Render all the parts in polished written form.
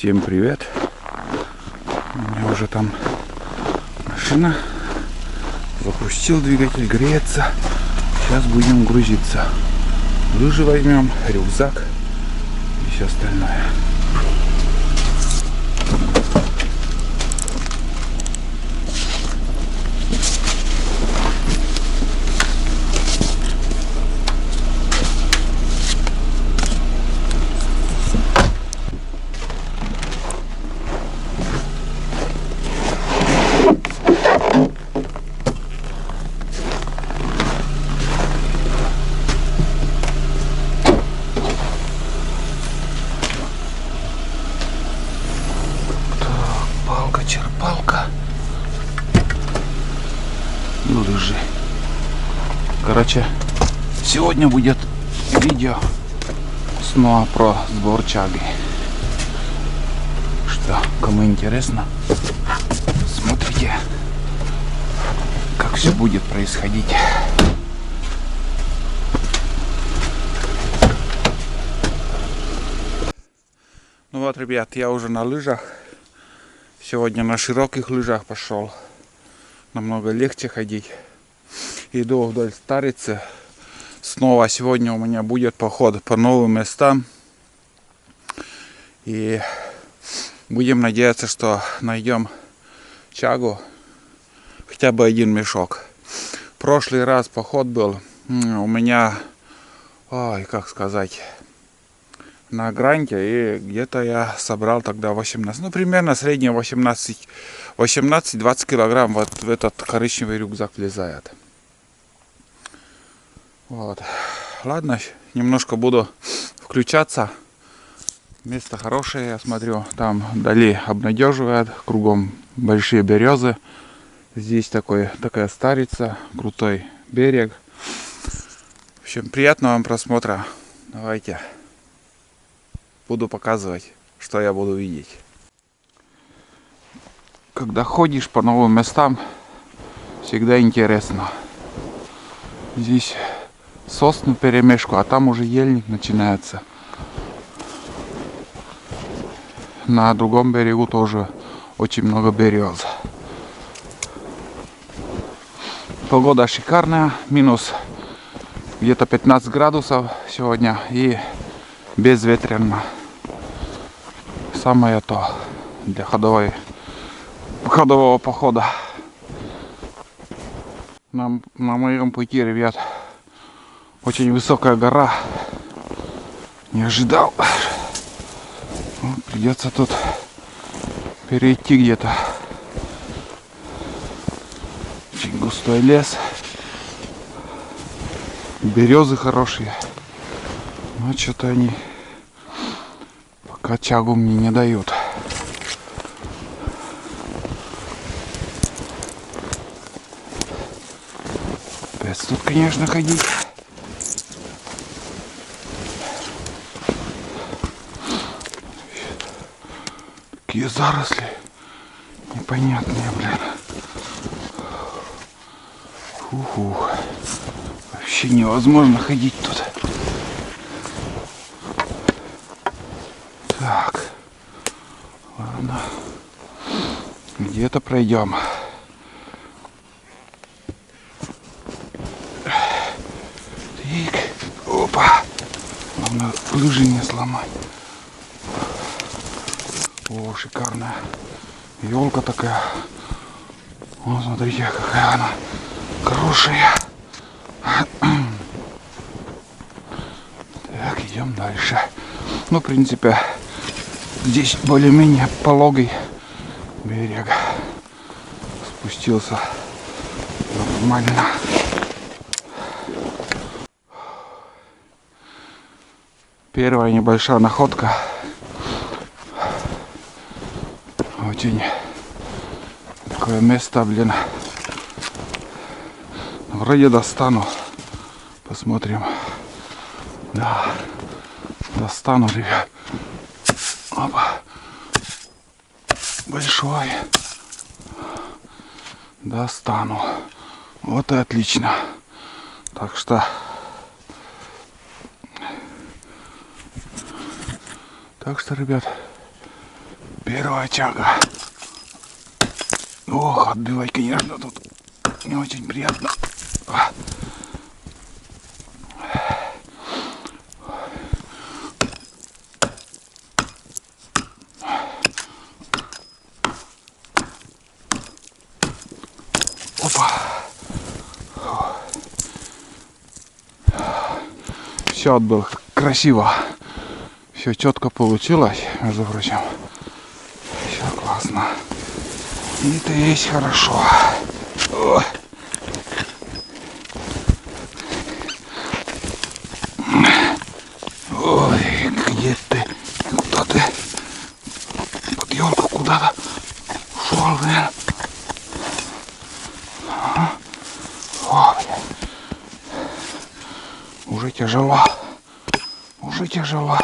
Всем привет! У меня уже там машина. Запустил двигатель, греется. Сейчас будем грузиться. Лыжи возьмем, рюкзак и все остальное. Черпалка и лыжи. Короче, сегодня будет видео снова про сбор чаги. Что, кому интересно, смотрите, как все будет происходить. Ну вот, ребят, я уже на лыжах. Сегодня на широких лыжах пошел. Намного легче ходить. Иду вдоль Старицы. Снова сегодня у меня будет поход по новым местам. И будем надеяться, что найдем чагу. Хотя бы один мешок. Прошлый раз поход был. У меня, как сказать, на гранте, и где-то я собрал тогда 18, примерно среднее 18-20 килограмм вот в этот коричневый рюкзак влезает. Вот. Ладно, немножко буду включаться. Место хорошее, я смотрю, там вдали обнадеживает, кругом большие березы. Здесь такая Старица, крутой берег. В общем, приятного вам просмотра. Давайте. Буду показывать, что я буду видеть. Когда ходишь по новым местам, всегда интересно. Здесь сосны вперемешку, а там уже ельник начинается. На другом берегу тоже очень много берез. Погода шикарная, минус где-то 15 градусов сегодня и безветренно. Самое то для ходового похода. На моем пути, ребят, очень высокая гора. Не ожидал. Придется тут перейти где-то. Очень густой лес. Березы хорошие. Но что-то они пока чагу мне не дают. Опять тут, конечно, ходить. Такие заросли непонятные, блин. Фу-фу. Вообще невозможно ходить тут. Так, ладно, где-то пройдем. Так, опа, главное лыжи не сломать. О, шикарная елка такая. О, смотрите, какая она хорошая. Так, идем дальше. Ну, в принципе, здесь более-менее пологий берег. Спустился нормально. Первая небольшая находка. Очень такое место, блин. Вроде достану. Посмотрим. Да, достану, ребят. Опа. Большой. Достану. Вот и отлично. Так что ребят, Первая чага. Ох, отбивать, конечно, тут не очень приятно. Опа. Все отбил красиво. Все четко получилось, между прочим. Все классно. И это есть хорошо. Ой. Ой, где ты? Куда ты? Под елку куда-то ушел, блин. О, блин. Уже тяжело. Уже тяжело.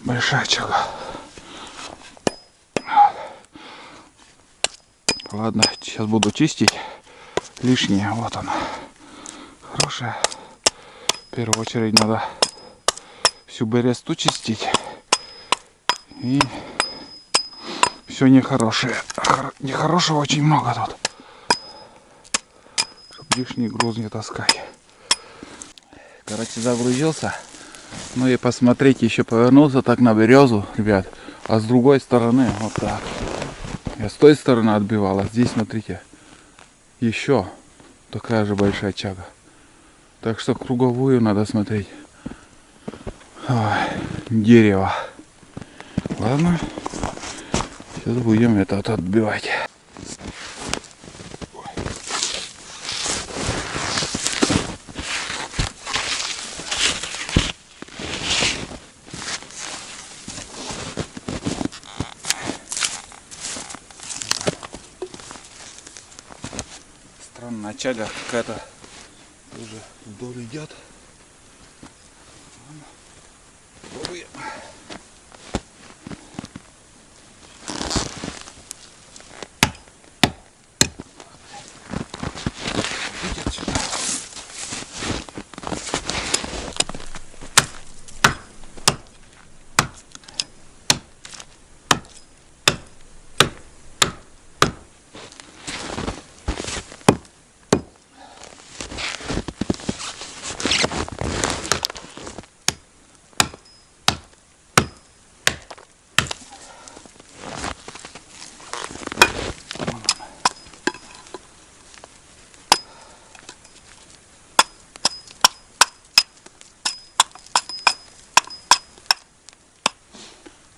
Большая чага. Ладно, сейчас буду чистить лишнее. Вот она. Хорошая. В первую очередь надо всю бересту чистить. И все нехорошее. Нехорошего очень много тут. Чтобы лишний груз не таскать. Короче, загрузился. Ну и посмотрите, еще повернулся так на березу, ребят. А с другой стороны, вот так. Я с той стороны отбивал, а здесь, смотрите, еще такая же большая чага. Так что круговую надо смотреть. Ой, дерево. Ладно, сейчас будем это вот отбивать. Странная чага какая-то тоже вдоль идет. Пробуем. Идите отсюда.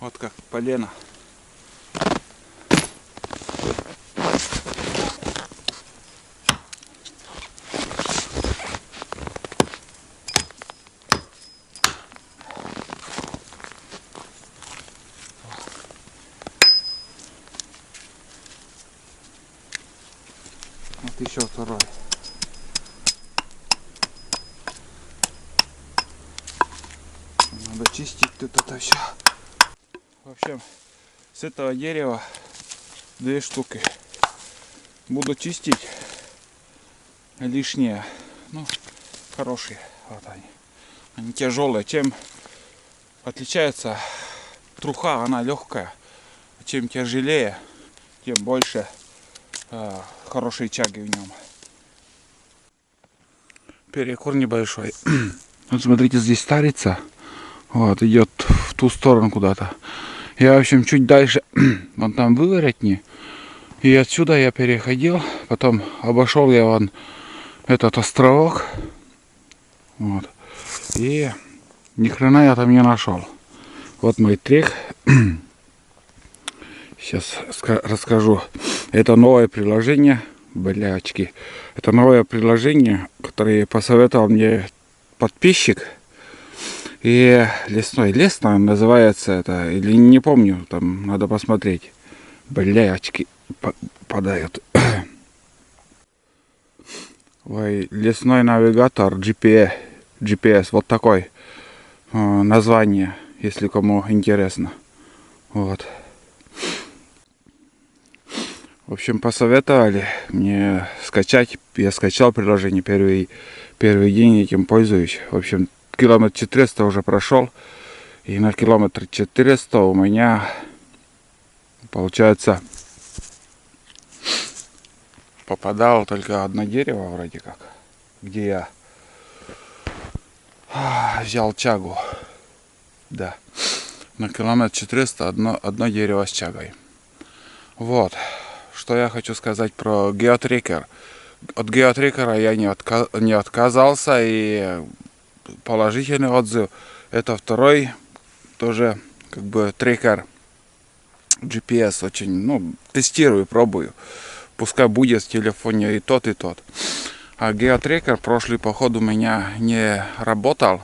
Вот как полено. Вот еще второй. Надо чистить тут это все. В общем, с этого дерева 2 штуки. Буду чистить лишние. Ну, хорошие. Вот они. Они тяжелые. Чем отличается труха, она легкая. Чем тяжелее, тем больше хорошие чаги в нем. Перекур небольшой. Вот смотрите, здесь старица. Вот, идет в ту сторону куда-то. Я, в общем, чуть дальше, вон там выворотни. И отсюда я переходил. Потом обошел я вон этот островок. Вот. И ни хрена я там не нашел. Вот мой трек. Сейчас расскажу. Это новое приложение. Блячки. Это новое приложение, которое посоветовал мне подписчик. И лесной лес, наверное, называется это. Или не помню, там надо посмотреть. Блячки падают. Ой, лесной навигатор GPS. Вот такой название, если кому интересно. Вот. В общем, посоветовали мне скачать. Я скачал приложение, первый день этим пользуюсь. В общем, километр 400 уже прошел. И на километр 400 у меня получается попадало только одно дерево вроде как, где я взял чагу. Да. На километр 400 одно дерево с чагой. Вот. Что я хочу сказать про геотрекер. От геотрекера я не отказался, и положительный отзыв. Это второй тоже как бы трекер GPS. Очень, тестирую, пробую. Пускай будет в телефоне и тот, и тот. А геотрекер прошлый поход у меня не работал.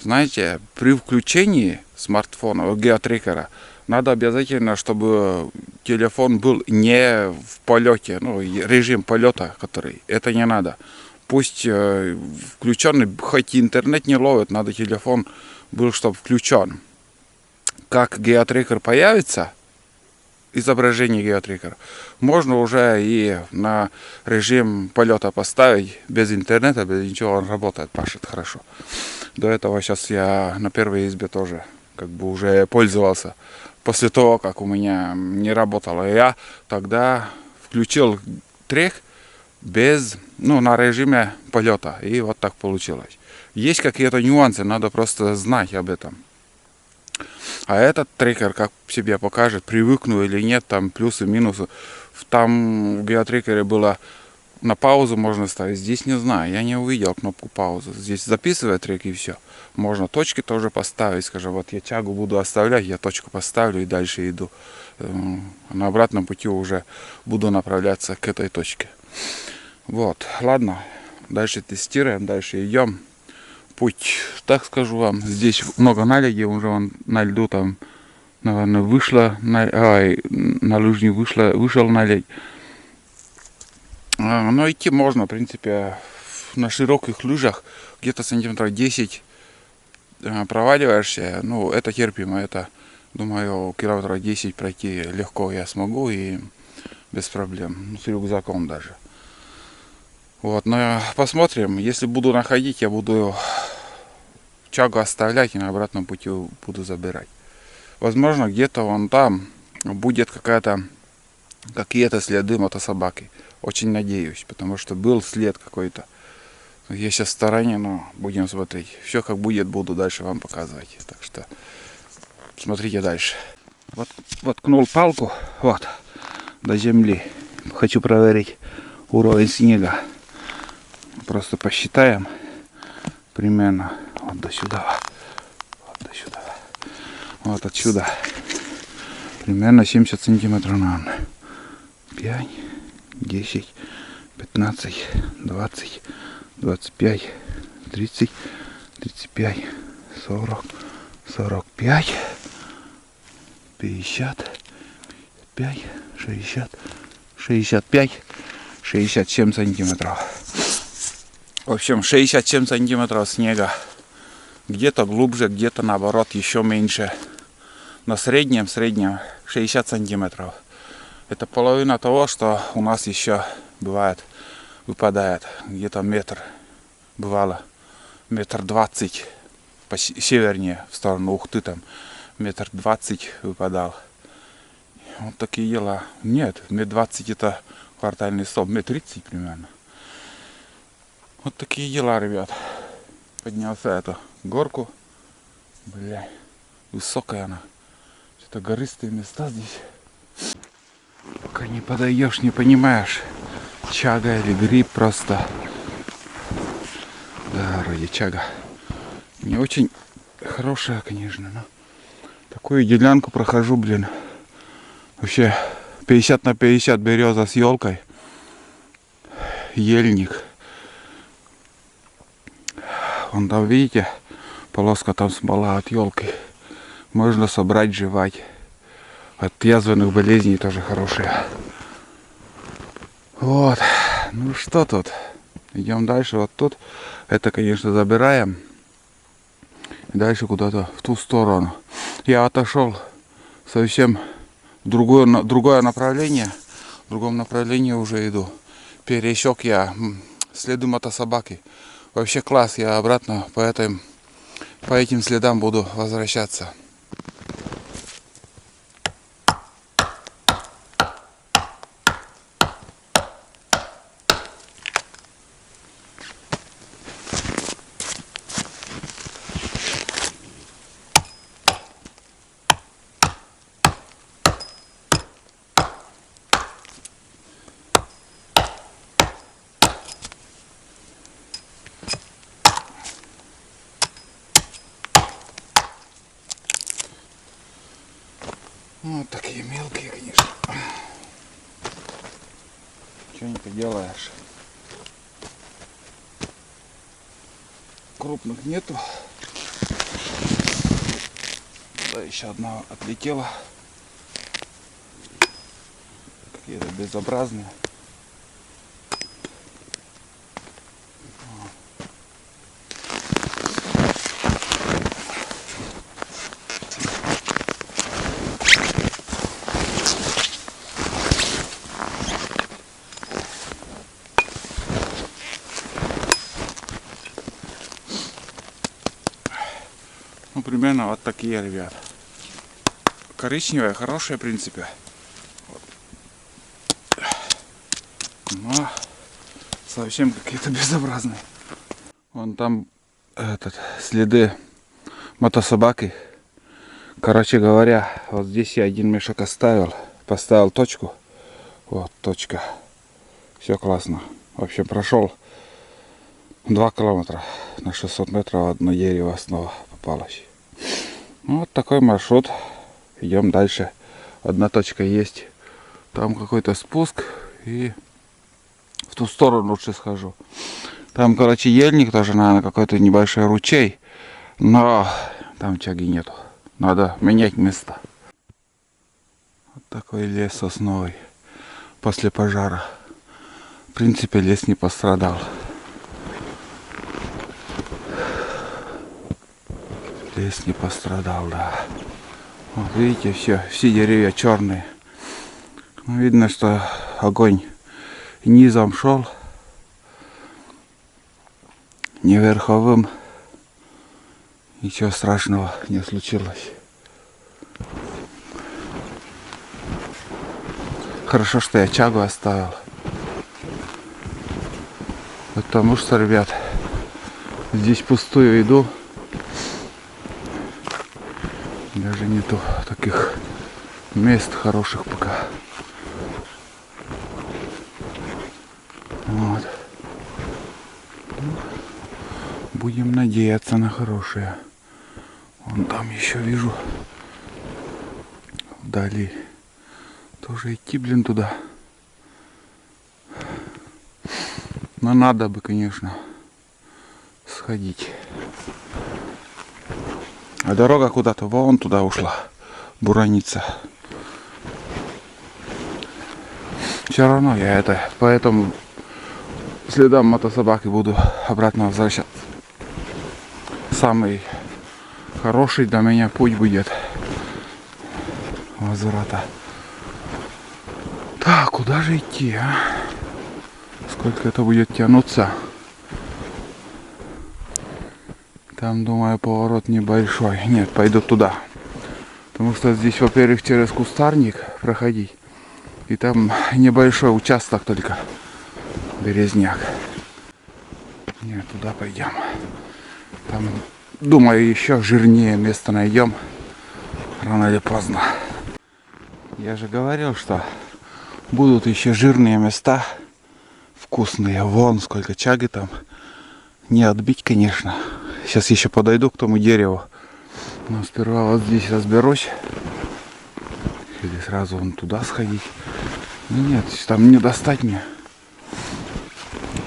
Знаете, при включении смартфона, геотрекера, надо обязательно, чтобы телефон был не в полете, режим полета, который. Это не надо. Пусть включенный, хоть интернет не ловит, надо телефон был, чтобы включен. Как геотрекер появится, изображение геотрекера, можно уже и на режим полета поставить, без интернета, без ничего, он работает, пашет хорошо. До этого сейчас я на первой избе тоже как бы уже пользовался. После того, как у меня не работало, я тогда включил трек без, на режиме полета. И вот так получилось. Есть какие-то нюансы, надо просто знать об этом. А этот трекер как себе покажет, привыкну или нет, там плюсы, минусы. Там в геотрекере было на паузу можно ставить, здесь не знаю, я не увидел кнопку паузы. Здесь записывает трек и все. Можно точки тоже поставить, скажем, вот я тягу буду оставлять, я точку поставлю и дальше иду. На обратном пути уже буду направляться к этой точке. Вот, ладно, дальше тестируем, дальше идем. Путь, так скажу вам, здесь много наледи, уже он на льду там, наверное, на лыжне вышел наледь. Но идти можно, в принципе, на широких лыжах, где-то сантиметров 10 проваливаешься, это терпимо, это, думаю, километров 10 пройти легко я смогу и без проблем, с рюкзаком даже. Вот, но посмотрим, если буду находить, я буду чагу оставлять и на обратном пути буду забирать. Возможно, где-то вон там будет какие-то следы мотособаки. Очень надеюсь, потому что был след какой-то. Я сейчас в стороне, но будем смотреть. Все как будет, буду дальше вам показывать. Так что смотрите дальше. Вот воткнул палку, до земли. Хочу проверить уровень снега. Просто посчитаем примерно вот до сюда. Вот отсюда. Примерно 70 сантиметров, наверное. 5, 10, 15, 20, 25, 30, 35, 40, 45, 50, 55, 60, 65, 67 сантиметров. В общем, 67 сантиметров снега. Где-то глубже, где-то наоборот еще меньше. На среднем 60 сантиметров. Это половина того, что у нас еще бывает, выпадает. Где-то метр. Бывало 1,20 м севернее, в сторону Ухты, там 1,20 м выпадал. Вот такие дела. Нет, 1,20 м это квартальный столб, 1,30 м примерно. Вот такие дела, ребят. Поднялся эту горку. Бля, высокая она. Что-то гористые места здесь. Пока не подойдешь, не понимаешь, чага или гриб просто. Да, вроде чага. Не очень хорошая, конечно, но такую делянку прохожу, Вообще 50 на 50 береза с елкой. Ельник. Вон там, видите, полоска там смола от елки. Можно собрать, жевать. От язвенных болезней тоже хорошие. Вот. Ну что тут? Идем дальше. Вот тут. Это, конечно, забираем. И дальше куда-то в ту сторону. Я отошел совсем в другое направление. В другом направлении уже иду. Пересек я следы мотособаки. Вообще класс. Я обратно по этой по этим следам буду возвращаться. Вот такие мелкие, конечно. Что не поделаешь. Крупных нету. Да, еще одна отлетела. Какие-то безобразные. Ну, примерно вот такие, ребят. Коричневые, хорошие, в принципе. Но совсем какие-то безобразные. Вон там следы мотособаки. Короче говоря, вот здесь я один мешок оставил. Поставил точку. Вот точка. Все классно. В общем, прошел 2 километра. На 600 метров одно дерево снова попалось. Вот такой маршрут. Идем дальше. Одна точка есть. Там какой-то спуск. И в ту сторону лучше схожу. Там, короче, ельник тоже, наверное, какой-то небольшой ручей. Но там тяги нету. Надо менять место. Вот такой лес сосновый. После пожара. В принципе, лес не пострадал. Лес не пострадал, да. Вот видите, все деревья черные. Ну, видно, что огонь низом шел, не верховым. Ничего страшного не случилось. Хорошо, что я чагу оставил. Потому что, ребят, здесь пустую иду. Даже нету таких мест хороших пока. Вот. Будем надеяться на хорошее. Вон там еще вижу. Вдали. Тоже идти, блин, туда. Но надо бы, конечно, сходить. А дорога куда-то вон туда ушла. Бураница. Все равно я по этому следам мотособаки буду обратно возвращаться. Самый хороший для меня путь будет возврата. Так, куда же идти, а? Сколько это будет тянуться? Там, думаю, поворот небольшой. Нет, пойду туда. Потому что здесь, во-первых, через кустарник проходить. И там небольшой участок только. Березняк. Нет, туда пойдем. Там, думаю, еще жирнее место найдем. Рано или поздно. Я же говорил, что будут еще жирные места. Вкусные. Вон сколько чаги там. Не отбить, конечно. Сейчас еще подойду к тому дереву. Но сперва вот здесь разберусь. Или сразу вон туда сходить. Ну нет, там не достать мне.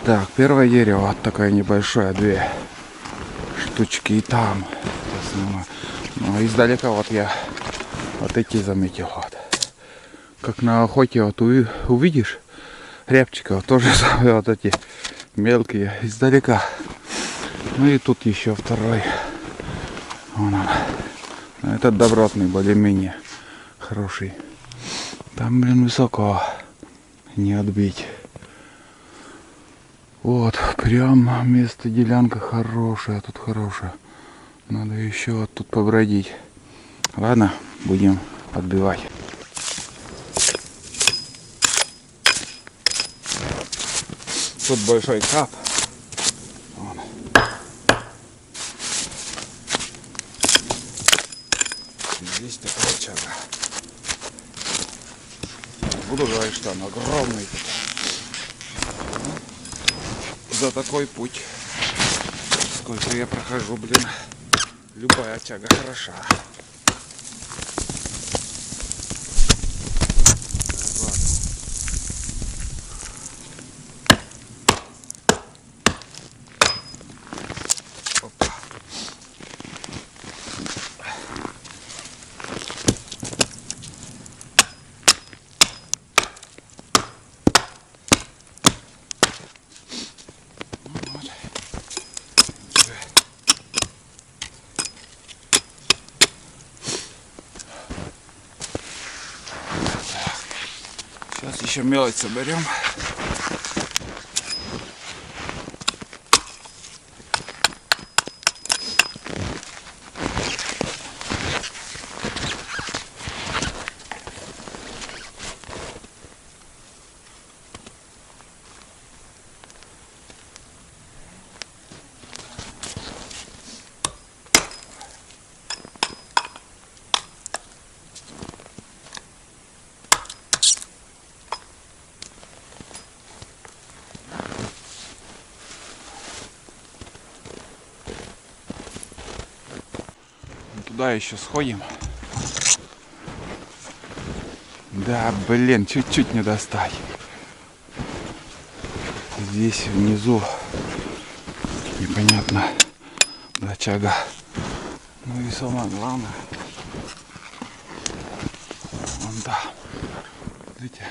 Так, первое дерево вот такое небольшое. 2 штучки и там. Ну, издалека вот я вот эти заметил. Вот. Как на охоте вот увидишь рябчиков, тоже самое вот эти мелкие издалека. Ну и тут еще второй. Вон он. Этот добротный, более-менее хороший. Там, блин, высоко. Не отбить. Вот, прям место, делянка хорошая. Тут хорошая. Надо еще вот тут побродить. Ладно, будем отбивать. Тут большой кап. Вон. Здесь такая чага. Буду говорить, что он огромный. За такой путь, сколько я прохожу, блин, любая тяга хороша. Сейчас еще мелочь соберем. Туда еще сходим. Да, блин, чуть-чуть не достать. Здесь внизу непонятно, да, чага. Ну и самое главное, вон там, видите,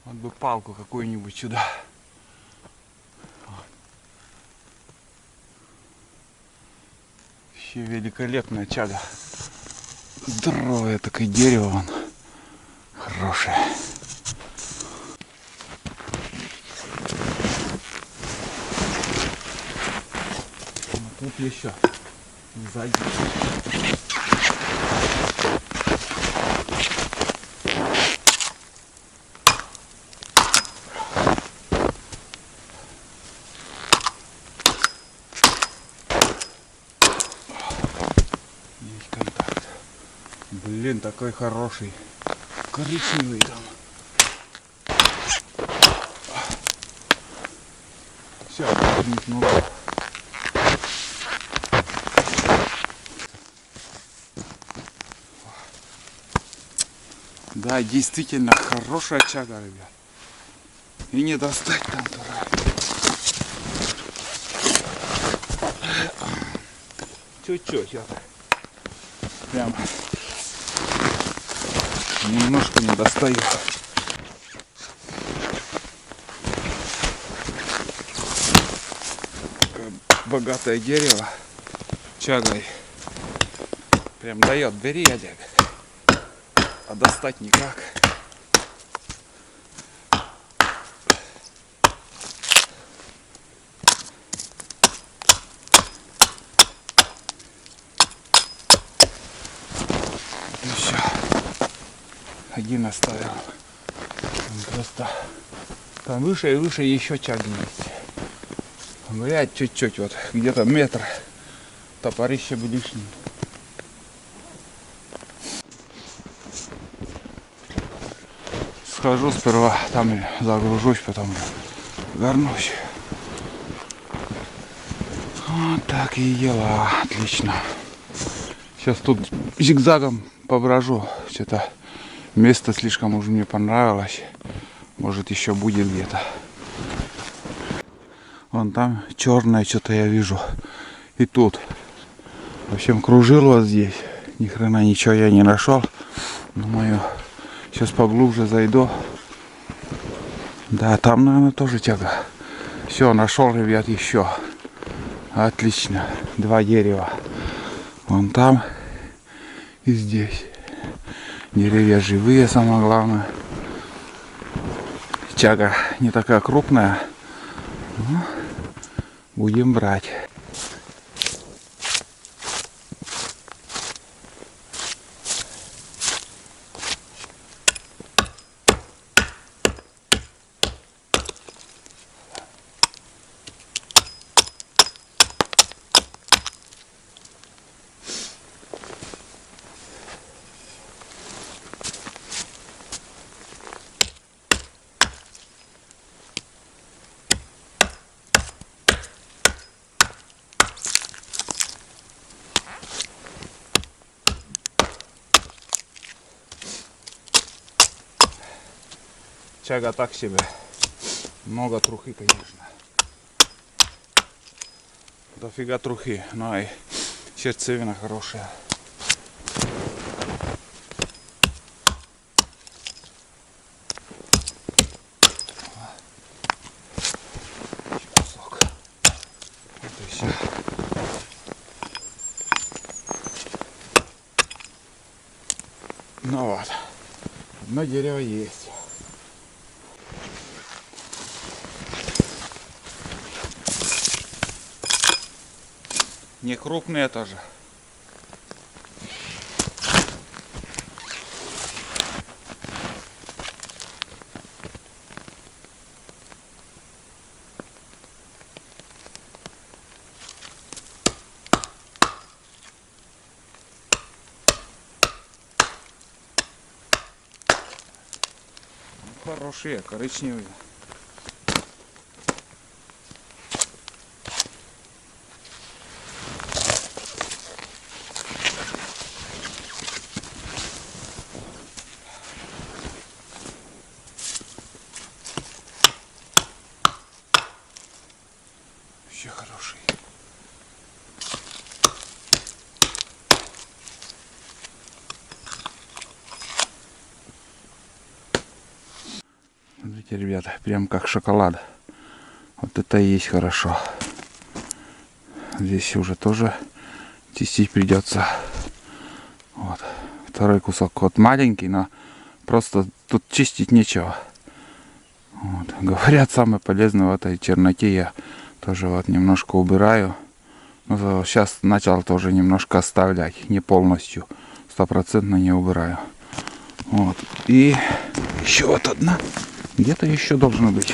вот бы палку какую-нибудь сюда. Вообще великолепная чага. Здоровое такое дерево, вон, хорошее. Тут еще сзади. Есть контакт. Блин, такой хороший. Коричневый там. Все, много. Да, действительно хорошая чага, ребят. И не достать там туда. Чуть-чуть это. Прям немножко не достаю. Такое богатое дерево чагой. Прям дает, бери, Олег. А достать никак. Еще один оставил. Просто там выше и выше еще чаги есть. Блять, чуть-чуть, вот где-то метр. Топорище бы лишнее. Схожу сперва, там загружусь, потом вернусь. Вот так и дела. Отлично. Сейчас тут зигзагом поброжу. Что-то место слишком уже мне понравилось. Может, еще будет где-то. Вон там черное что-то я вижу. И тут. В общем, кружило здесь. Ни хрена ничего я не нашел. Думаю, сейчас поглубже зайду. Да, там, наверное, тоже тяга. Все, нашел, ребят, еще. Отлично. 2 дерева. Вон там и здесь. Деревья живые, самое главное. Чага не такая крупная, Ну, будем брать. Чага так себе. Много трухи, конечно. Дофига трухи, но и сердцевина хорошая. Кусок. Вот и все. Ну вот. Одно дерево есть. Не крупные тоже. Хорошие, коричневые. Вообще хорошие. Смотрите, ребята, прям как шоколад. Вот это и есть хорошо. Здесь уже тоже чистить придется. Вот. Второй кусок вот маленький, но просто тут чистить нечего. Вот. Говорят, самое полезное в этой черноте я тоже вот немножко убираю. Но сейчас начал тоже немножко оставлять. Не полностью. 100% не убираю. Вот. И еще вот одна. Где-то еще должно быть.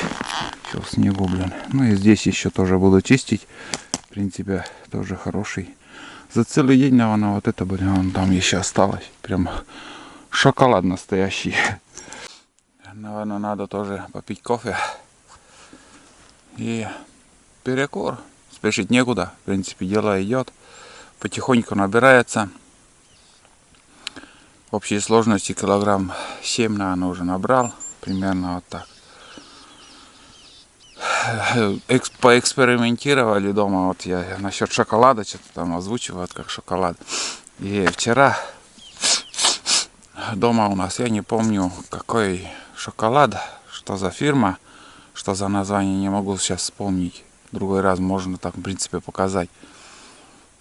Еще в снегу, блин. Ну и здесь еще тоже буду чистить. В принципе, тоже хороший. За целый день, наверное, вот это, блин, вон там еще осталось. Прям шоколад настоящий. Наверное, надо тоже попить кофе. И перекур. Спешить некуда. В принципе, дело идет. Потихоньку набирается. В общей сложности килограмм 7, наверное, уже набрал. Примерно вот так. Поэкспериментировали дома. Вот я насчет шоколада что-то там озвучиваю, как шоколад. И вчера дома у нас, я не помню, какой шоколад, что за фирма, что за название, не могу сейчас вспомнить. Другой раз можно так, в принципе, показать.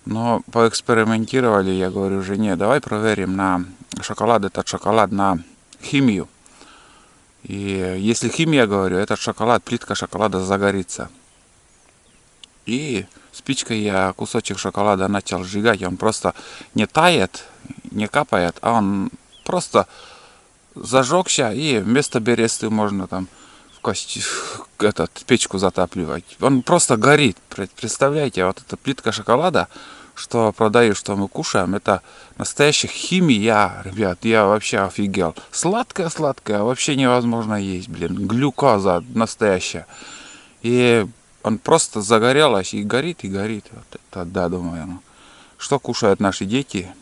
Но поэкспериментировали, я говорю жене, давай проверим на шоколад, этот шоколад на химию. И если химия, говорю, этот шоколад, плитка шоколада загорится. И спичкой я кусочек шоколада начал сжигать, он просто не тает, не капает, а он просто зажегся, и вместо бересты можно там печку затапливать. Он просто горит. Представляете, вот эта плитка шоколада, что продаю, что мы кушаем, это настоящая химия, ребят, я вообще офигел. Сладкая, вообще невозможно есть, блин, глюкоза настоящая. И он просто загорелась и горит, и горит. Вот это, да, думаю, ну, что кушают наши дети,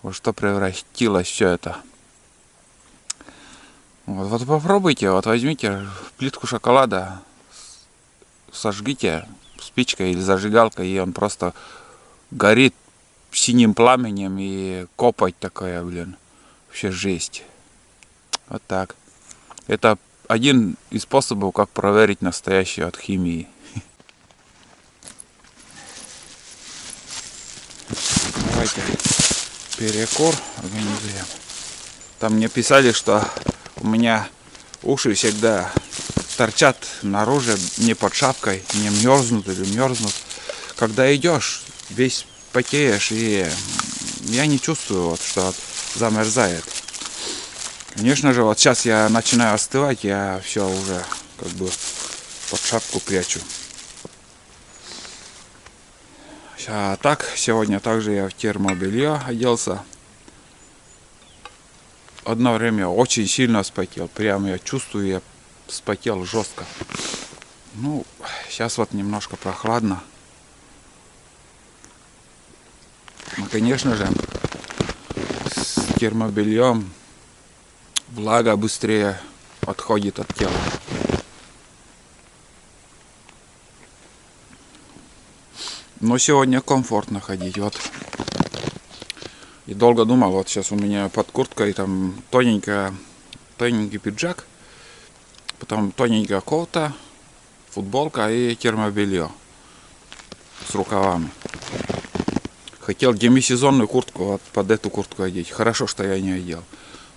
во что превратилось все это. Вот попробуйте, вот возьмите плитку шоколада, сожгите спичкой или зажигалкой, и он просто горит синим пламенем, и копоть такая, блин, вообще жесть. Вот так. Это один из способов, как проверить настоящую от химии. Давайте перекур организуем. Там мне писали, что у меня уши всегда торчат наружу, не под шапкой, не мерзнут или мерзнут. Когда идешь, весь потеешь, и я не чувствую, вот, что замерзает. Конечно же, вот сейчас я начинаю остывать, я все уже как бы под шапку прячу. А так, сегодня также я в термобелье оделся. Одно время очень сильно вспотел. Прям я чувствую, я вспотел жестко. Ну, сейчас вот немножко прохладно. Ну, конечно же, с термобельем влага быстрее отходит от тела. Но сегодня комфортно ходить. Вот. И долго думал, вот сейчас у меня под курткой там тоненький пиджак, потом тоненькая кофта, футболка и термобелье с рукавами. Хотел демисезонную куртку вот под эту куртку одеть. Хорошо, что я не одел.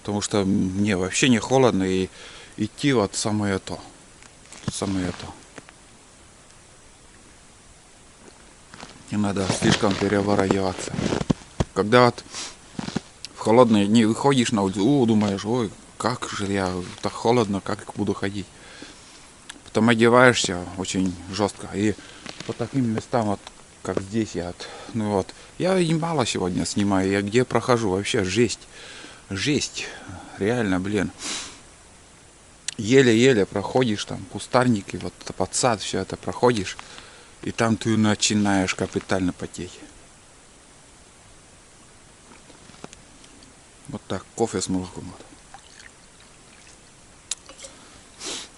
Потому что мне вообще не холодно, и идти вот самое то. Самое то. Не надо слишком переворачиваться. Когда вот в холодные дни выходишь на улицу, думаешь, ой, как же я так холодно, как буду ходить. Потом одеваешься очень жестко. И по таким местам, вот как здесь я, ну вот, я и мало сегодня снимаю, я где прохожу, вообще жесть. Жесть. Реально, блин. Еле-еле проходишь там кустарники, вот под сад все это проходишь. И там ты начинаешь капитально потеть. Вот так, кофе с молоком.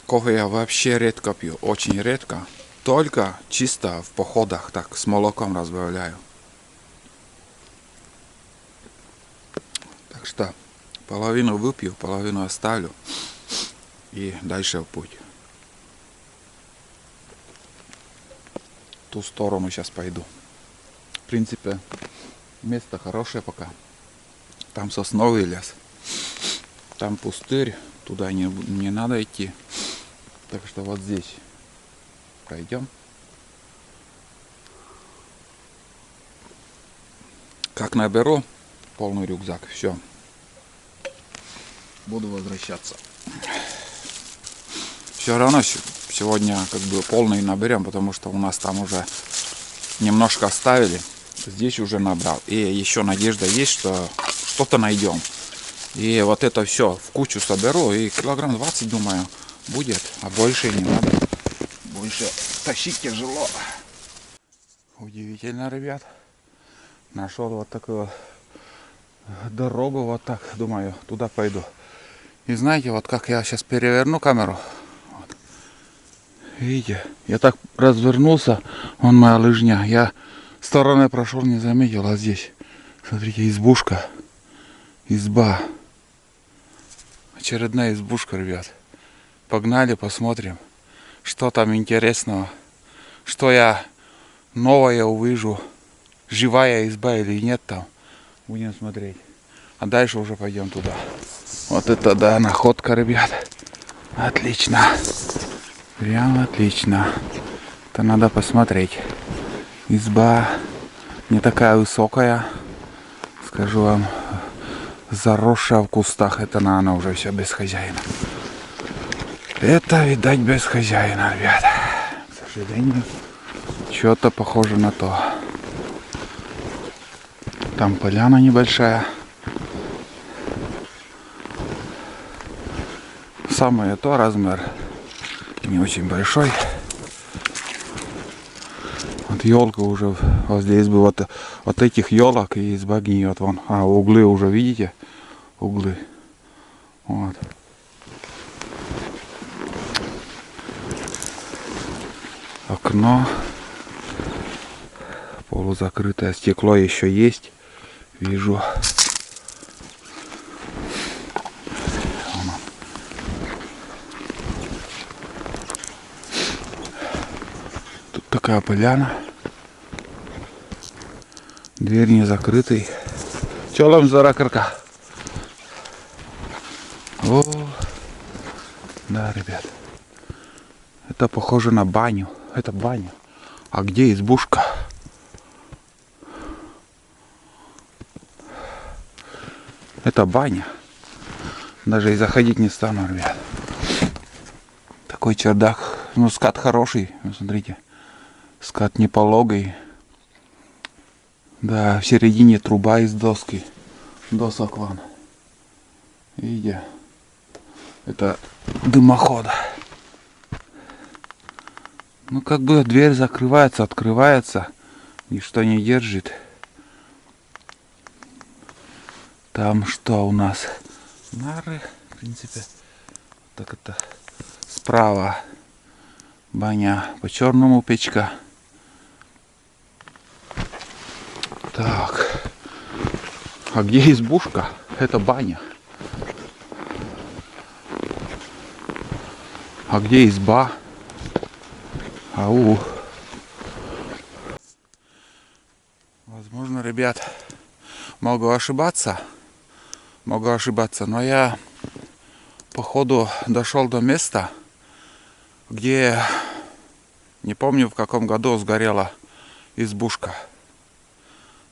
Кофе я вообще редко пью, очень редко. Только чисто в походах так с молоком разбавляю. Так что половину выпью, половину оставлю. И дальше в путь. В ту сторону сейчас пойду. В принципе, место хорошее пока. Там сосновый лес. Там пустырь. Туда не надо идти. Так что вот здесь пойдем. Как наберу полный рюкзак, все. Буду возвращаться. Все равно сегодня как бы полный наберем, потому что у нас там уже немножко оставили. Здесь уже набрал. И еще надежда есть, что что-то найдем. И вот это все в кучу соберу. И килограмм 20, думаю, будет. А больше не надо. Больше тащить тяжело. Удивительно, ребят. Нашел вот такую дорогу. Вот так, думаю, туда пойду. И знаете, вот как я сейчас переверну камеру. Вот. Видите, я так развернулся. Вон моя лыжня. Я стороной прошел, не заметил. А здесь, смотрите, избушка. Изба. Очередная избушка, ребят. Погнали, посмотрим, что там интересного. Что я новое увижу. Живая изба или нет там. Будем смотреть. А дальше уже пойдем туда. Вот это да, находка, ребят. Отлично. Прям отлично. Это надо посмотреть. Изба не такая высокая. Скажу вам, заросшая в кустах. Это она уже все без хозяина. Это, видать, без хозяина, ребят. К сожалению, что-то похоже на то. Там поляна небольшая. Самое то, размер не очень большой. Вот елка уже, вот здесь бы вот этих елок и изба гниет вон. А углы уже видите? Углы. Вот. Окно. Полузакрытое. Стекло еще есть. Вижу. Тут такая поляна. Дверь не закрытый. Чолом заракарка. О, да, ребят. Это похоже на баню. Это баня. А где избушка? Это баня. Даже и заходить не стану, ребят. Такой чердак. Ну, скат хороший. Смотрите. Скат не пологий. Да, в середине труба из доски. Досок вон. Видите? Это дымоход. Ну, как бы дверь закрывается, открывается. Ничто не держит. Там что у нас? Нары, в принципе. Так это справа баня, по черному печка. Так. А где избушка? Это баня. А где изба? Ау. Возможно, ребят, могу ошибаться, но я походу дошел до места, где не помню в каком году сгорела избушка.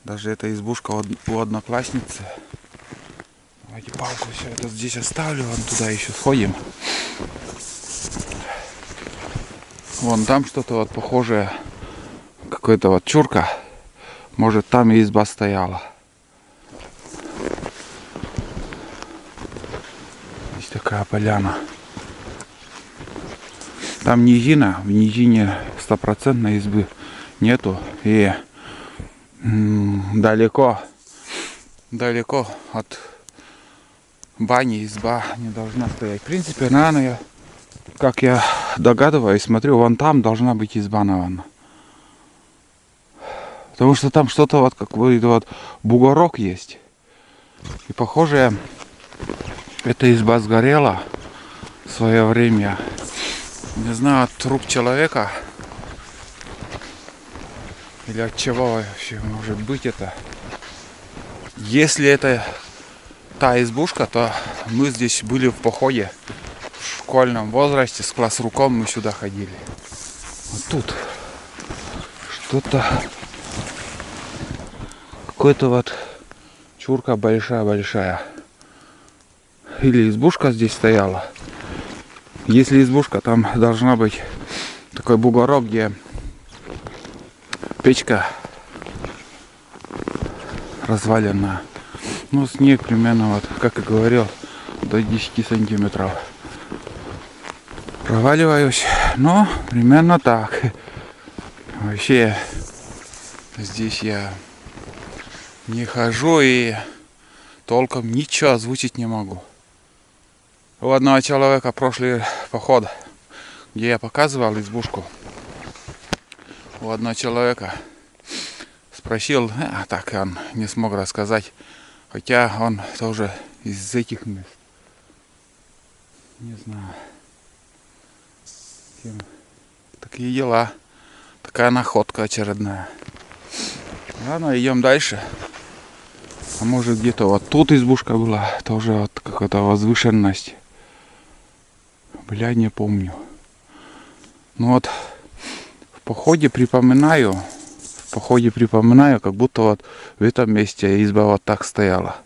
Даже эта избушка у одноклассницы. Давайте палку все это здесь оставлю, вон туда еще сходим. Вон там что-то вот похожее, какой-то вот чурка. Может, там и изба стояла. Здесь такая поляна. Там низина, в низине 100% избы нету. И далеко от бани изба не должна стоять. В принципе, наверное, как я догадываюсь, смотрю, вон там должна быть изба, наверное. Потому что там что-то вот какой-то вот бугорок есть. И похоже, эта изба сгорела в свое время. Не знаю, от труп человека. Или от чего вообще может быть это. Если это та избушка, то мы здесь были в походе. В школьном возрасте с классруком мы сюда ходили. Вот тут что-то... Какой-то вот чурка большая. Или избушка здесь стояла. Если избушка, там должна быть такой бугорок, где печка развалена. Ну, снег примерно, вот, как и говорил, до 10 сантиметров. Проваливаюсь, но примерно так. Вообще, здесь я не хожу и толком ничего озвучить не могу. У одного человека прошлый поход, где я показывал избушку, у одного человека спросил, так он не смог рассказать, хотя он тоже из этих мест. Не знаю. Такие дела. Такая находка очередная. Ладно, идем дальше. А может где-то вот тут избушка была, тоже вот какая-то возвышенность. Бля, не помню. Ну вот в походе припоминаю, как будто вот в этом месте изба вот так стояла.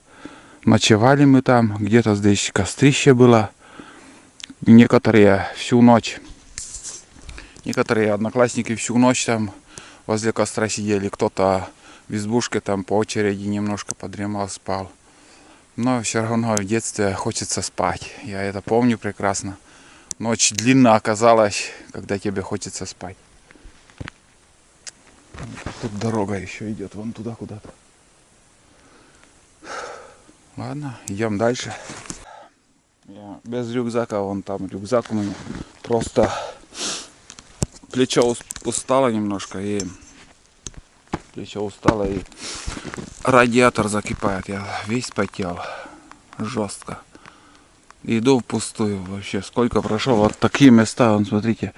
Ночевали мы там, где-то здесь кострище было. Некоторые всю ночь, некоторые одноклассники всю ночь там возле костра сидели. Кто-то в избушке там по очереди немножко подремал, спал. Но все равно в детстве хочется спать. Я это помню прекрасно. Ночь длинная оказалась, когда тебе хочется спать. Тут дорога еще идет вон туда куда-то. Ладно, идем дальше. Я без рюкзака, вон там рюкзак у меня. Просто плечо устало немножко и радиатор закипает. Я весь потел жестко. Иду впустую вообще. Сколько прошел. Вот такие места. Вон, смотрите.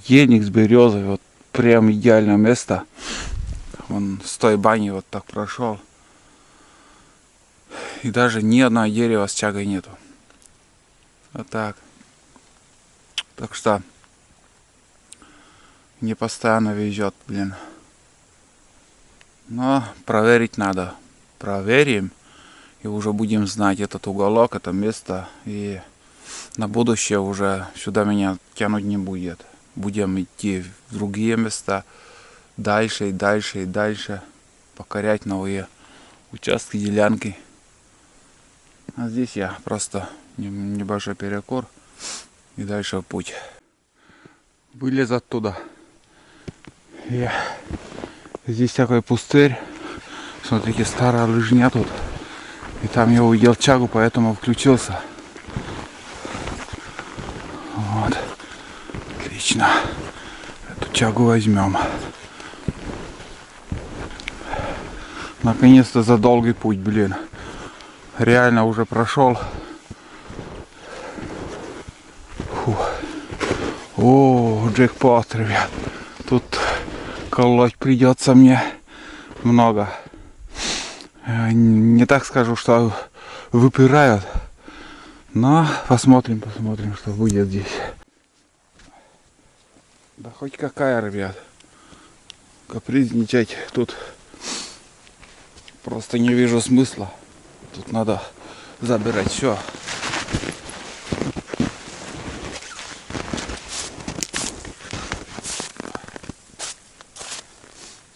Ельник с березой. Вот прям идеальное место. Вон с той бани вот так прошел. И даже ни одного дерева с чагой нету. Вот так. Так что не постоянно везет, блин. Но проверить надо. Проверим. И уже будем знать этот уголок, это место. И на будущее уже сюда меня тянуть не будет. Будем идти в другие места. Дальше и дальше и дальше. Покорять новые участки, делянки. А здесь я просто небольшой перекур. И дальше в путь. Вылез оттуда. И здесь такой пустырь. Смотрите, старая лыжня тут. И там я увидел чагу, поэтому включился. Вот. Отлично. Эту чагу возьмем. Наконец-то за долгий путь, блин. Реально уже прошел. Фух. О, джекпот, ребят. Тут колоть придется мне много. Не так скажу, что выпирают. Но посмотрим, что будет здесь. Да хоть какая, ребят. Капризничать тут просто не вижу смысла. Тут надо забирать все.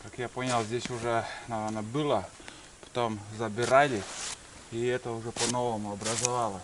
Как я понял, здесь уже, наверное, было. Потом забирали. И это уже по-новому образовалось.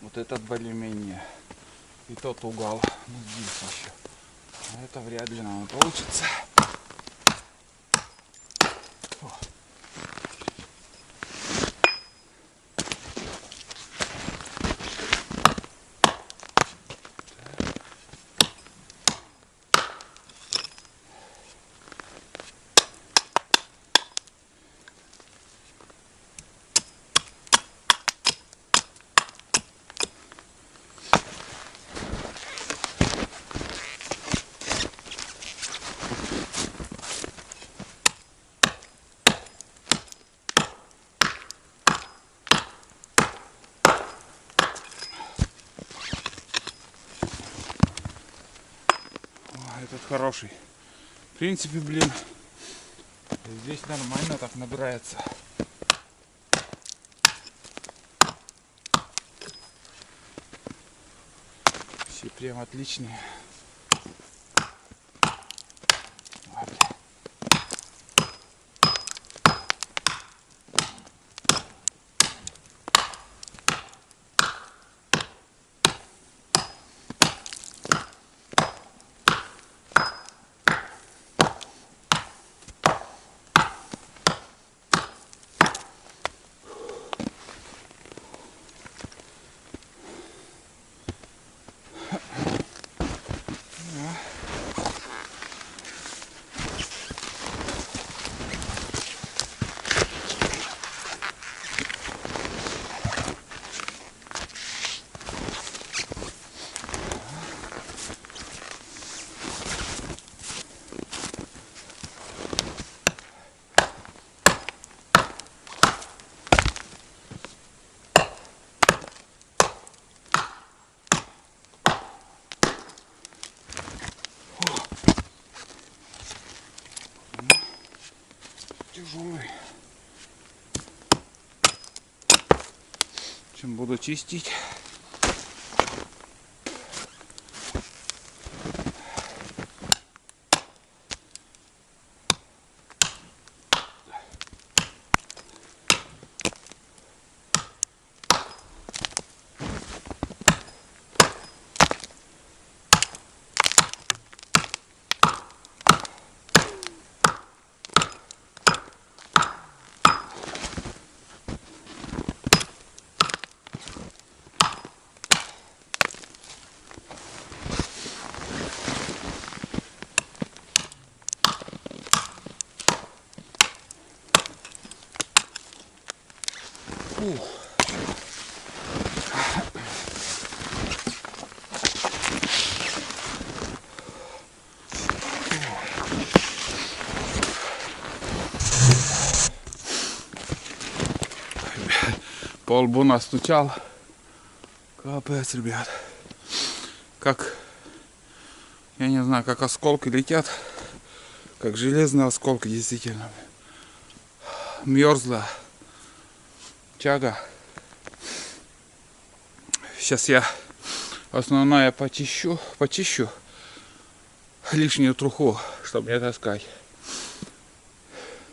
Вот этот более-менее. И тот угол. Ну, здесь еще. А это вряд ли нам получится. О. Этот хороший. В принципе, блин, здесь нормально так набирается. Все прям отличные. Тяжелый. Чем буду чистить. По лбу настучал. Капец, ребят. Как, я не знаю, как осколки летят. Как железные осколки, действительно. Мерзла чага. Сейчас я основное почищу лишнюю труху, чтобы не таскать.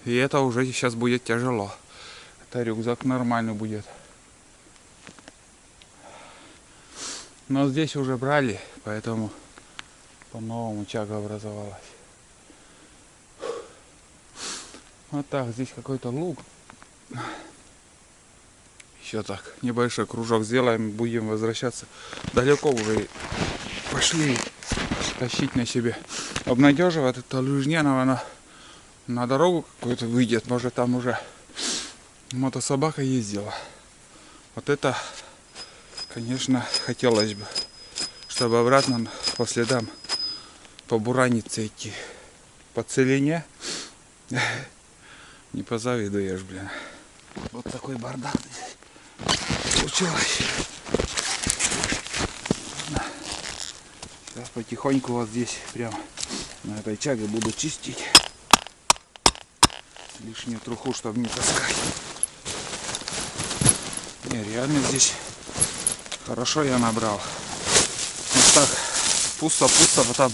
И это уже сейчас будет тяжело. Это рюкзак нормальный будет. Но здесь уже брали, поэтому по-новому чага образовалась. Вот так, здесь какой-то луг. Еще так, небольшой кружок сделаем, будем возвращаться. Далеко уже пошли тащить на себе. Обнадеживает это лыжня, наверное, на дорогу какую-то выйдет. Может, там уже мотособака ездила. Вот это, конечно, хотелось бы, чтобы обратно по следам по буранице идти. По целине не позавидуешь, блин. Вот такой бардак здесь получилось. Сейчас потихоньку вот здесь прямо на этой чаге буду чистить лишнюю труху, чтобы не таскать. Не, реально здесь хорошо я набрал. Вот так пусто, потом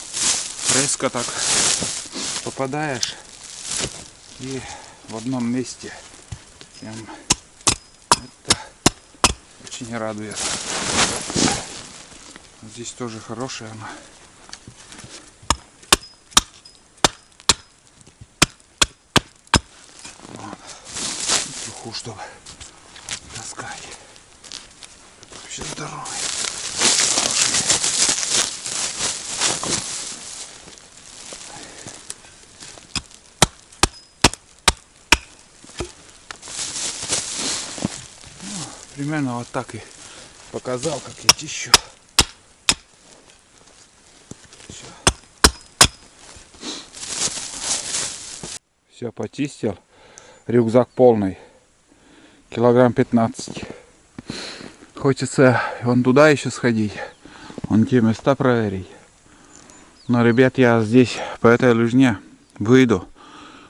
резко так попадаешь и в одном месте. Прям это очень радует. Здесь тоже хорошая она. Вот. Труху, чтобы таскать. Вообще здоровый. Примерно вот так и показал, как я чищу. Все почистил. Рюкзак полный. Килограмм 15. Хочется вон туда еще сходить. Вон те места проверить. Но, ребят, я здесь по этой лыжне выйду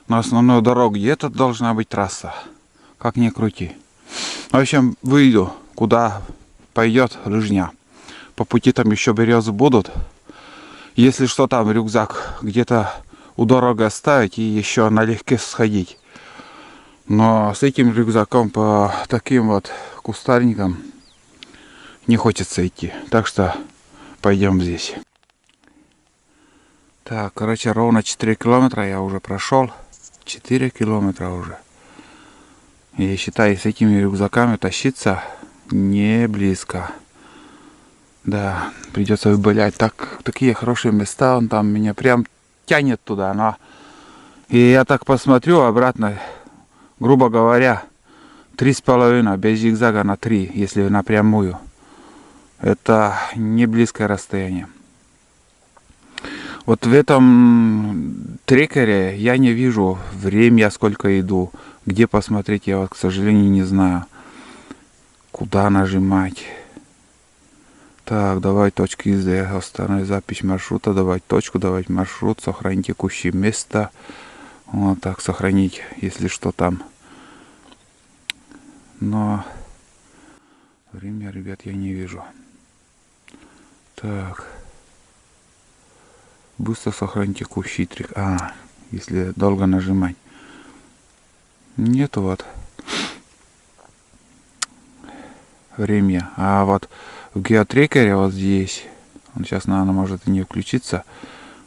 на основную дорогу. Где-то должна быть трасса. Как ни крути. В общем, выйду, куда пойдет лыжня. По пути там еще березы будут. Если что, там рюкзак где-то у дороги оставить и еще налегке сходить. Но с этим рюкзаком по таким вот кустарникам не хочется идти. Так что пойдем здесь. Так, короче, ровно 4 километра я уже прошел. 4 километра уже. И считай, с этими рюкзаками тащиться не близко. Да, придется выбылять. Такие хорошие места, он там меня прям тянет туда. Но... И я так посмотрю обратно, грубо говоря, 3,5 без зигзага на 3, если напрямую. Это не близкое расстояние. Вот в этом трекере я не вижу время, сколько иду. Где посмотреть, я вот, к сожалению, не знаю. Куда нажимать. Так, давай точки ИЗ. Остановить запись маршрута. Давать точку, давать маршрут. Сохранить текущее место. Вот так, сохранить, если что там. Но время, ребят, я не вижу. Так. Быстро сохранить текущий трек. Если долго нажимать. Нету вот время. А вот в геотрекере вот здесь, он сейчас, наверное, может и не включиться.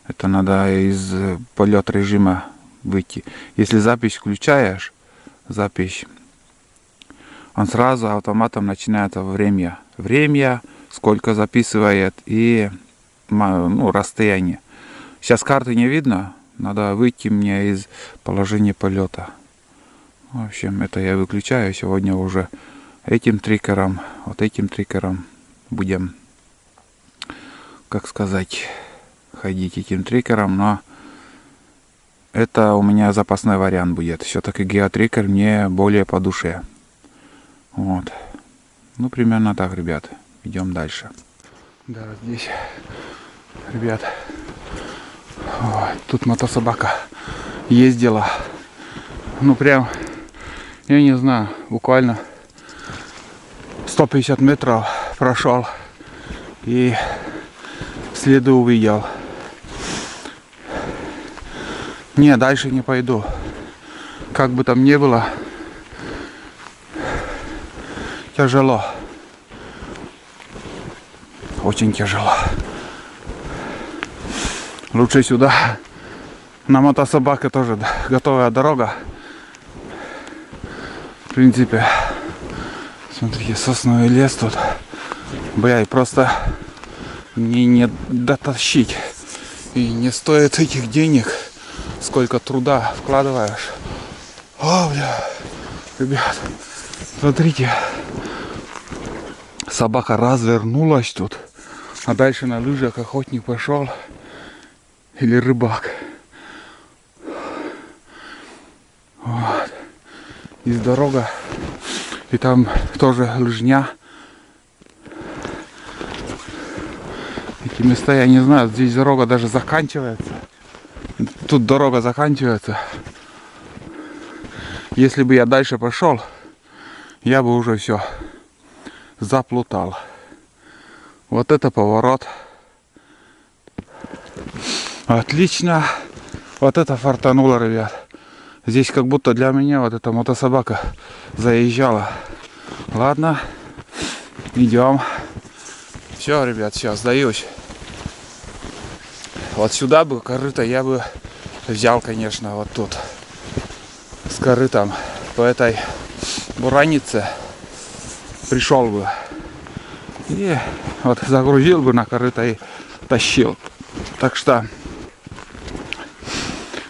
Это надо из полет режима выйти. Если запись включаешь, запись, он сразу автоматом начинается время. Время, сколько записывает и расстояние. Сейчас карты не видно. Надо выйти мне из положения полета. В общем, это я выключаю. Сегодня уже этим трикером, вот этим трикером будем, как сказать, ходить этим трикером, но это у меня запасной вариант будет. Все-таки геотрикер мне более по душе. Вот. Ну, примерно так, ребят. Идем дальше. Да, здесь, ребят, тут мотособака ездила. Ну, прям, я не знаю, буквально 150 метров прошел и следы увидел. Не, дальше не пойду. Как бы там ни было, тяжело. Очень тяжело. Лучше сюда. На мотособаке тоже готовая дорога. В принципе, смотрите, сосновый лес тут. Бля, и просто не дотащить. И не стоит этих денег, сколько труда вкладываешь. О, бля, ребят, смотрите. Собака развернулась тут. А дальше на лыжах охотник пошел. Или рыбак. Вот. Здесь дорога. И там тоже лыжня. Эти места, я не знаю, здесь дорога даже заканчивается. Тут дорога заканчивается. Если бы я дальше пошел, я бы уже все заплутал. Вот это поворот. Отлично. Вот это фартануло, ребят. Здесь как будто для меня вот эта мотособака заезжала. Ладно. Идем. Все, ребят, все, сдаюсь. Вот сюда бы корыто я бы взял, конечно, вот тут. С корытом по этой буранице пришел бы. И вот загрузил бы на корыто и тащил. Так что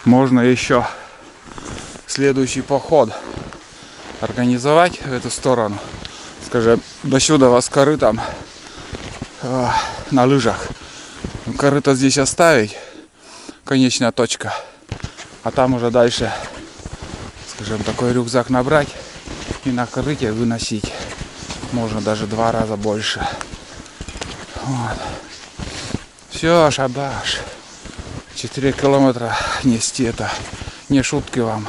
можно еще следующий поход организовать в эту сторону. Скажем, до сюда вас корытом на лыжах. Корыто здесь оставить, конечная точка. А там уже дальше, скажем, такой рюкзак набрать и на корыте выносить. Можно даже 2 раза больше. Вот. Все, шабаш. 4 километра нести — это не шутки вам.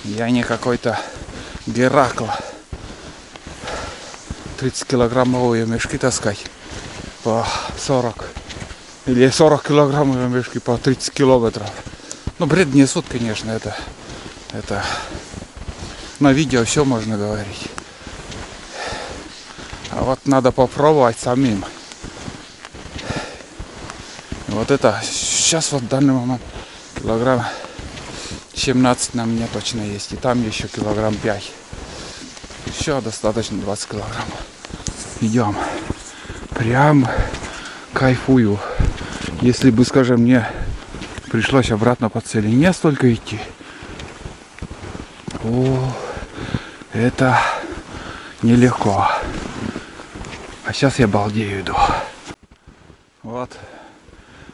Я не какой-то Геракл. 30-килограммовые мешки таскать по 40. Или 40 килограммовые мешки по 30 километров. Ну, бред несут, конечно, это на видео все можно говорить. А вот надо попробовать самим. Вот это сейчас вот в данный момент килограмм 17 на мне точно есть. И там еще килограмм 5. Еще достаточно 20 килограмм. Идем. Прям кайфую. Если бы, скажем, мне пришлось обратно по целине столько идти. О, это нелегко. А сейчас я балдею иду. Вот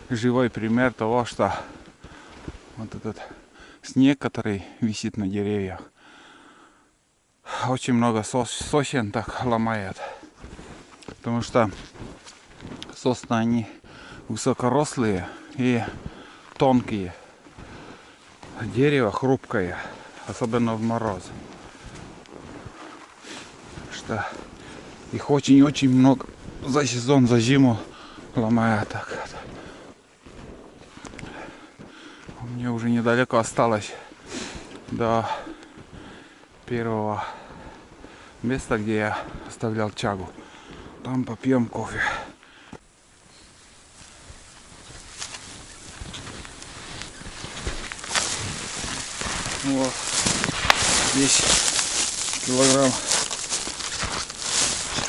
живой пример того, что вот этот снег, который висит на деревьях, очень много сосен так ломает. Потому что сосны, они высокорослые и тонкие. Дерево хрупкое, особенно в мороз. Что их очень-очень много за сезон, за зиму ломает так. Мне уже недалеко осталось до первого места, где я оставлял чагу. Там попьем кофе. Вот. Здесь килограмм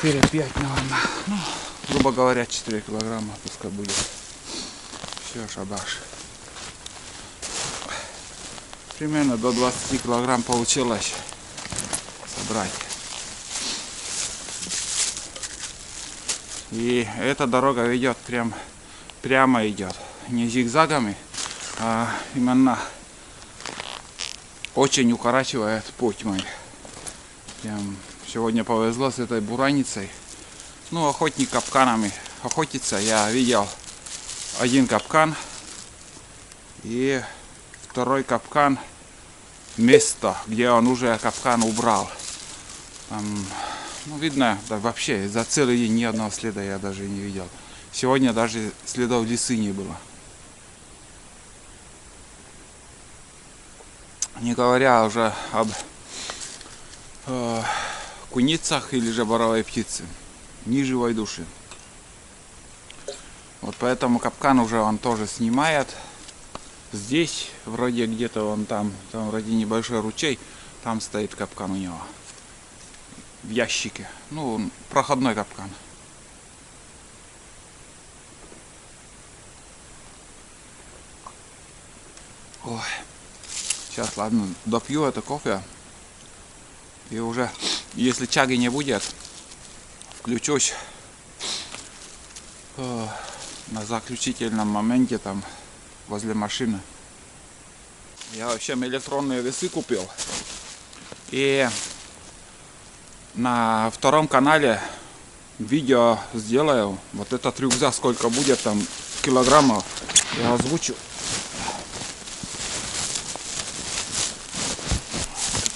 4-5, наверное. Ну, грубо говоря, 4 килограмма пускай будет. Все, шабаш. Примерно до 20 килограмм получилось собрать. И эта дорога ведет прямо идет. Не зигзагами, а именно очень укорачивает путь мой. Сегодня повезло с этой бураницей. Ну, охотник капканами охотится. Я видел один капкан и второй капкан, место, где он уже капкан убрал. Ну, видно, да, вообще за целый день ни одного следа я даже не видел. Сегодня даже следов лисы не было. Не говоря уже об куницах или же боровой птице. Ни живой души. Вот поэтому капкан уже он тоже снимает. Здесь вроде где-то он там вроде небольшой ручей, там стоит капкан у него. В ящике. Ну, проходной капкан. Ой. Сейчас, ладно, допью это кофе. И уже, если чаги не будет, включусь на заключительном моменте там возле машины. Я вообще электронные весы купил. И на втором канале видео сделаю. Вот этот рюкзак сколько будет там килограммов, я озвучу.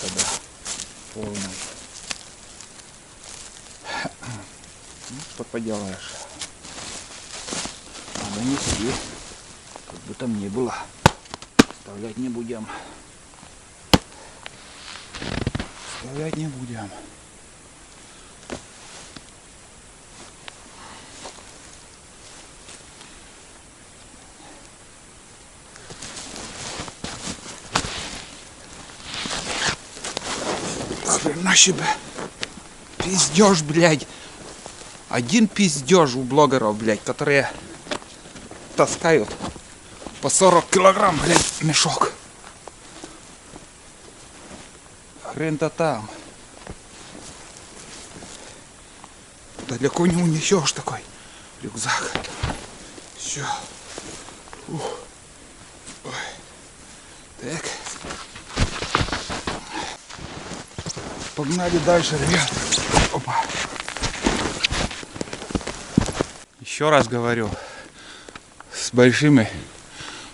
Это да, полный. Ну, что поделаешь. Надо нести, как бы там ни было. Оставлять не будем. Оставлять не будем. Хрена себе. Пиздеж, блядь. Один пиздеж у блогеров, блядь, которые таскают по 40 килограмм, блядь, мешок. Хрен-то там. Далеко не унесешь такой рюкзак. Все. Так. Погнали дальше, ребят. Опа. Еще раз говорю, с большими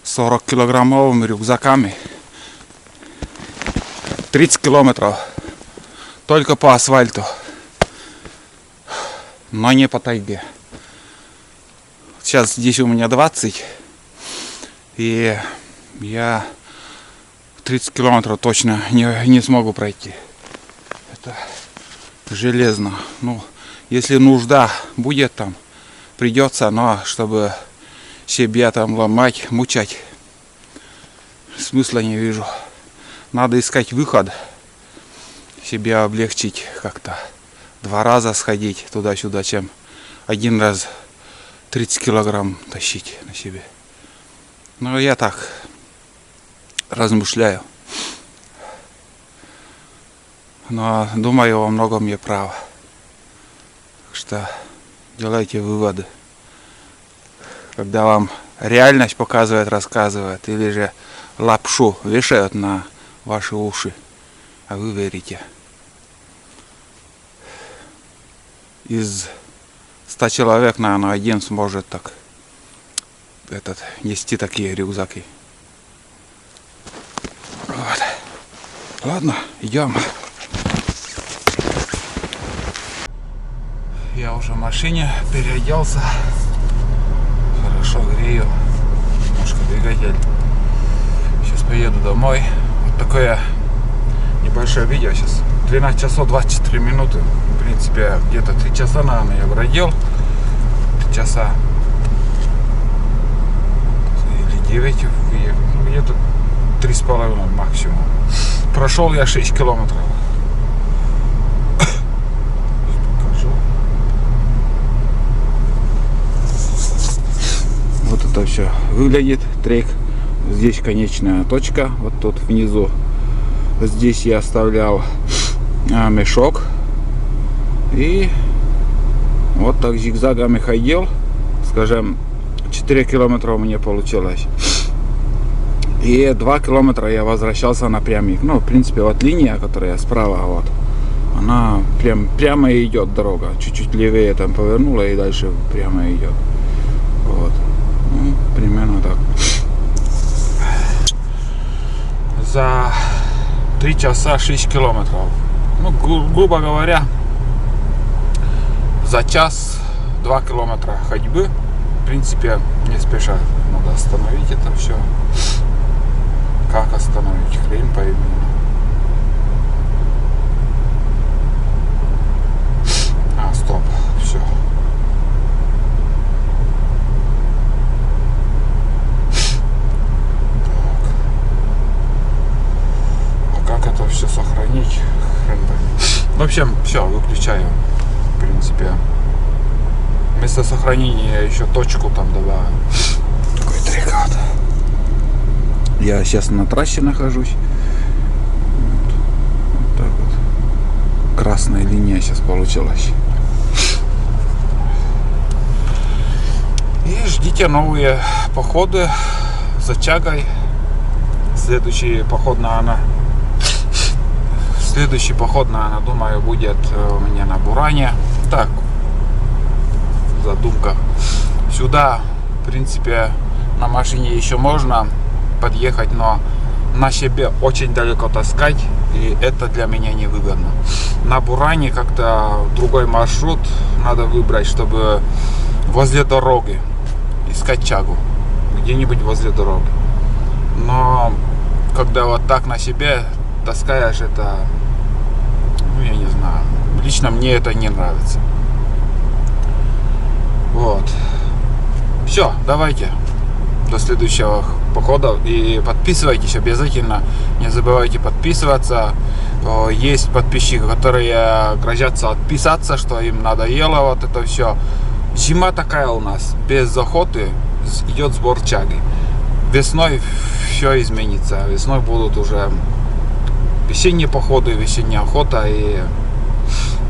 40-килограммовыми рюкзаками 30 километров только по асфальту, но не по тайге. Сейчас здесь у меня 20, и я 30 километров точно не смогу пройти. Это железно. Ну, если нужда будет там, придется, но чтобы себя там ломать, мучать, смысла не вижу. Надо искать выход, себя облегчить как-то. 2 раза сходить туда-сюда, чем 1 раз 30 килограмм тащить на себе. Но я так размышляю. Но думаю, во многом я прав. Так что делайте выводы. Когда вам реальность показывает, рассказывает, или же лапшу вешают на ваши уши, а вы верите. Из 100 человек, наверное, 1 сможет так нести такие рюкзаки. Вот. Ладно, идем. Я уже в машине переоделся. Хорошо грею. Немножко двигатель. Сейчас поеду домой. Вот такое небольшое видео сейчас. 12 часов 24 минуты. В принципе, где-то 3 часа, наверное, я бродил. 3 часа. Или 9. Где-то 3,5 максимум. Прошел я 6 километров. Вот это все выглядит. Трек. Здесь конечная точка. Вот тут внизу. Здесь я оставлял мешок. И Вот так зигзагами ходил, скажем, 4 километра у меня получилось. И 2 километра я возвращался напрямик. Ну, в принципе, вот линия, которая справа, вот, она прямо идет дорога. Чуть-чуть левее там повернула и дальше прямо идет. Вот. Ну, примерно так. За 3 часа 6 километров. Ну, грубо говоря, за час 2 километра ходьбы. В принципе, не спеша. Надо остановить это все. Как остановить? Хрень пойми. А, стоп. Все. Так. А как это все сохранить? Хрен пойми. В общем, все, выключаю. В принципе. Вместо сохранения еще точку там добавил. Такой трикат. Я сейчас на трассе нахожусь. Вот так вот. Красная линия сейчас получилась. И ждите новые походы за Чагой. Следующий поход, наверное, думаю, будет у меня на Буране. Так, задумка. Сюда, в принципе, на машине еще можно подъехать, но на себе очень далеко таскать, и это для меня невыгодно. На Буране как-то другой маршрут надо выбрать, чтобы возле дороги искать Чагу, где-нибудь возле дороги. Но когда вот так на себе таскаешь, это, ну, я не знаю, лично мне это не нравится. Вот. Все, давайте до следующего похода. И подписывайтесь обязательно. Не забывайте подписываться. Есть подписчики, которые грозятся отписаться, что им надоело вот это все. Зима такая у нас. Без охоты идет сбор Чаги. Весной все изменится. Весной будут уже весенние походы, весенняя охота. И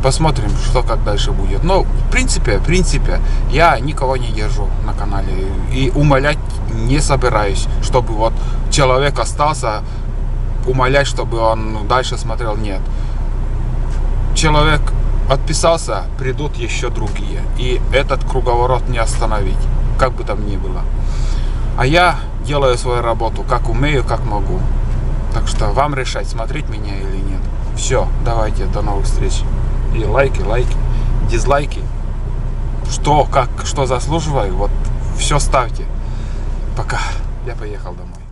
посмотрим, что как дальше будет. Но в принципе, я никого не держу на канале и умолять не собираюсь, чтобы вот человек остался, умолять, чтобы он дальше смотрел. Нет. Человек отписался, придут еще другие. И этот круговорот не остановить, как бы там ни было. А я делаю свою работу, как умею, как могу. Так что вам решать, смотреть меня или нет. Все, давайте, до новых встреч. И лайки, дизлайки. Что заслуживаю, вот все ставьте. Пока. Я поехал домой.